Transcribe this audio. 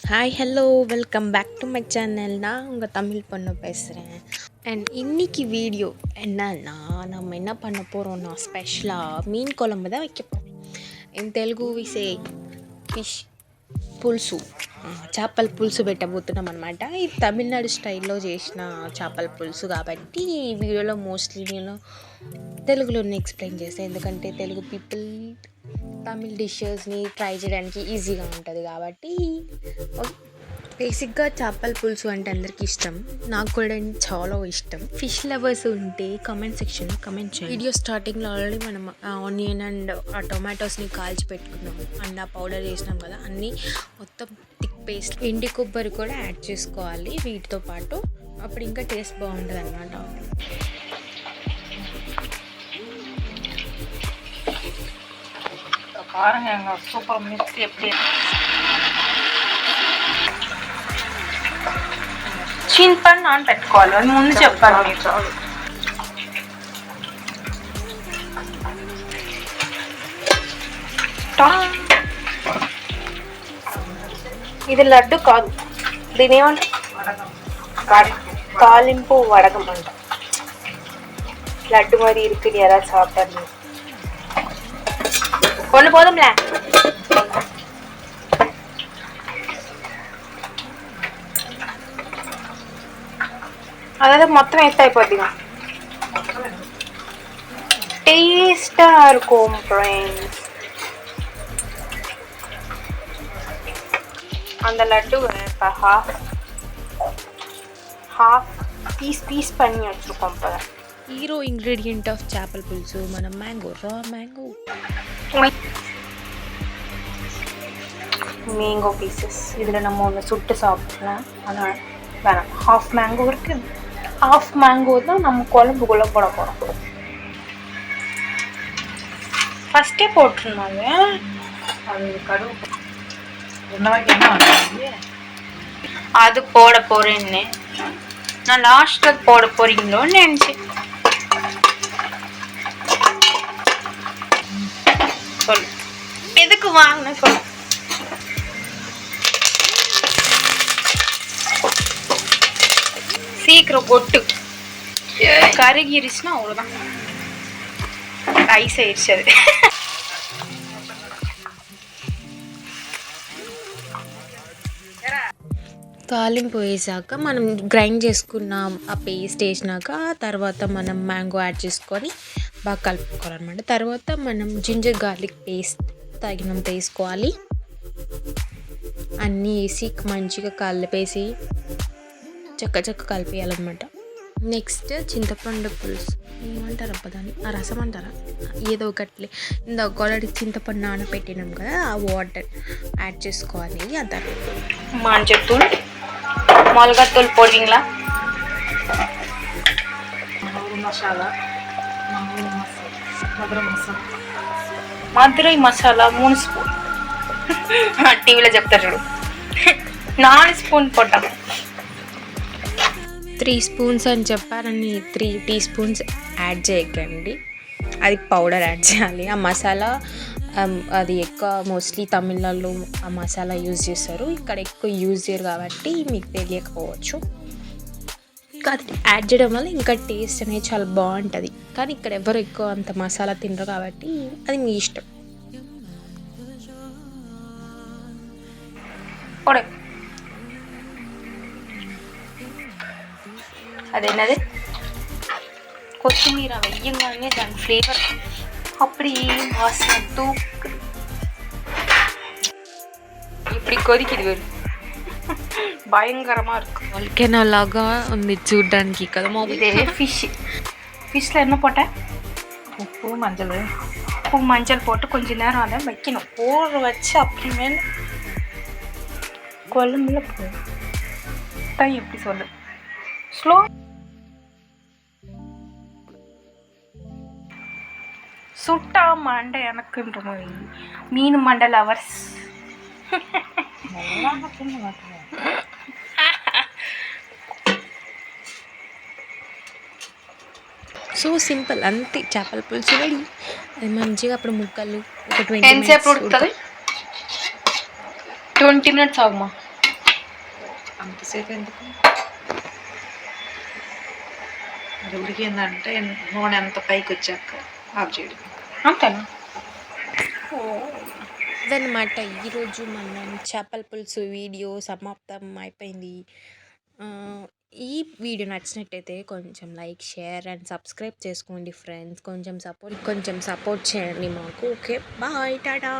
Hi hello welcome back to my channel. நான் உங்கள் தமிழ் பொண்ணு பேசுகிறேன். அண்ட் இன்னைக்கு வீடியோ என்னன்னா, நம்ம என்ன பண்ண போகிறோம்னா స్పెషల్గా மீன் குழம்பு தான் வைக்க போகிறோம். In Telugu we say fish పులుసు, చేపల పులుసు పెట్టబోతున్నాం అనమాట. ఇది తమిళనాడు స్టైల్లో చేసిన చేపల పులుసు కాబట్టి ఈ వీడియోలో మోస్ట్లీ నేను తెలుగులోనే ఎక్స్ప్లెయిన్ చేస్తాను, ఎందుకంటే తెలుగు పీపుల్ తమిళ్ డిషెస్ని ట్రై చేయడానికి ఈజీగా ఉంటుంది కాబట్టి. బేసిక్గా చేపల పులుసు అంటే అందరికీ ఇష్టం, నాకు కూడా చాలా ఇష్టం. ఫిష్ లవర్స్ ఉంటే కామెంట్ సెక్షన్లో కమెంట్ చేయండి. వీడియో స్టార్టింగ్లో ఆల్రెడీ మనం ఆనియన్ అండ్ ఆ టొమాటోస్ని కాల్చి పెట్టుకున్నాము అండ్ ఆ పౌడర్ చేసినాం కదా, అన్నీ మొత్తం థిక్ పేస్ట్. ఎండి కొబ్బరి కూడా యాడ్ చేసుకోవాలి వీటితో పాటు, అప్పుడు ఇంకా టేస్ట్ బాగుంటుంది అనమాట. பாருங்க சூப்பர் மிக்ஸ் எப்படி చింతపండు నానబెట్టుకోవాలి అని ముందు చెప్పాను మీకు. ఇది లడ్డు కాదు, దీని ఏమంటారు, తాలింపు వడగం అంట. లడ్డు మరి ఇరుకుని ఎలా సాப்பிட்டாரு கொண்டு போதும்ல. அதாவது மொத்தம் எத்த అయిపోద్దిగా టేస్టా இருக்கும் ఫ్రెండ్స్. அந்த லட்டு ஹாஃப் பீஸ் பண்ணி வச்சிருக்கோம். இப்போ హీరో ఇంగ్రీడియంట్ ఆఫ్ చేపల పులుసు మన మ్యాంగో, రా మ్యాంగో பீசஸ். இதில் நம்ம ஒன்று சுட்டு சாப்பிடலாம், அதனால் வேணாம். ஹாஃப் மேங்கோ இருக்கு, ஹாஃப் மேங்கோ தான் நம்ம குழம்புக்குள்ளே போட போகிறோம். ஃபஸ்ட்டே போட்டுருந்தாங்க அது கடுகு அது போட போகிறேன்னு நான் லாஸ்ட்டில் போட போகிறீங்களோன்னு நினச்சேன். சொல்லு எதுக்கு வாங்கின சொல்லு. சீக்கிரம் கொட்டு, கருகிருச்சுன்னா அவ்வளோதான், ஐஸ் ஆயிடுச்சு அது. తాలింపు వేసాక మనం గ్రైండ్ చేసుకున్న ఆ పేస్ట్ వేసినాక తర్వాత మనం మ్యాంగో యాడ్ చేసుకొని బాగా కలుపుకోవాలన్నమాట. తర్వాత మనం జింజర్ గార్లిక్ పేస్ట్ తగినంత వేసుకోవాలి. అన్నీ వేసి మంచిగా కలిపేసి చక్క కలిపేయాలన్నమాట. నెక్స్ట్ చింతపండు పులుసు ఏమంటారు అబ్బా దాన్ని, ఆ రసం అంటారా, ఏదో ఒకటి. ఇందాక ఆల్రెడీ చింతపండు నానబెట్టినాం కదా, ఆ వాటర్ యాడ్ చేసుకోవాలి. అదే மஞ்சத்தூள், மிளகாத்தூள் போடுவீங்களா, மசாலா, మధురై మసాలా 3 స్పూన్. టీవీలో చెప్తారు చూడు, 4 స్పూన్ పోటాం. 3 స్పూన్స్ అని చెప్పారని 3 టీ స్పూన్స్ యాడ్ చేయకండి, అది పౌడర్ యాడ్ చేయాలి. ఆ మసాలా అది ఎక్కువ మోస్ట్లీ తమిళనాడులో ఆ మసాలా యూజ్ చేస్తారు, ఇక్కడ ఎక్కువ యూజ్ చేయరు కాబట్టి మీకు తెలియకపోవచ్చు. అది యాడ్ చేయడం వల్ల ఇంకా టేస్ట్ అనేది చాలా బాగుంటుంది, కానీ ఇక్కడ ఎవరు ఎక్కువ అంత మసాలా తినరు కాబట్టి అది మీ ఇష్టం. అదేనది కొత్తిమీర వెయ్యంగానే దాని ఫ్లేవర్ அப்படி வாசனை தூக்கு. இப்படி கொதிக்குது வேறு, பயங்கரமாக இருக்கு. వాల్కెనో లాగా ఉంది చూడడానికి కదా. இதே ஃபிஷ்ஷில் என்ன போட்டேன், உப்பு மஞ்சள் போட்டு கொஞ்ச நேரம் அதை வைக்கணும். ஊற வச்சு அப்புறமேல குழம்புல போட்டால் எப்படி சொல்லு, ஸ்லோ சுட்டா மண்டை எனக்குன்ற மாதிரி. மீன் மண்டை லவர்ஸ் సో సింపుల్ అంతే, చేపల పులుసు రెడీ. అది మంచిగా అప్పుడు ముక్కలు ఒక 20 మినిట్స్ 20 మినిట్స్ ఆగుమా. అంతసేపు ఎందుకు? అది ఉడికిందంటే నూనె ఎంత పైకి వచ్చాక ఆఫ్ చేయడం. అంతేనా? అదనమాట ఈరోజు మనం చేపల పులుసు వీడియో సమాప్తం అయిపోయింది. ఈ వీడియో నచ్చినట్టయితే కొంచెం లైక్, షేర్ అండ్ సబ్స్క్రైబ్ చేసుకోండి ఫ్రెండ్స్. కొంచెం సపోర్ట్ చేయండి మాకు. Okay, bye, Tata.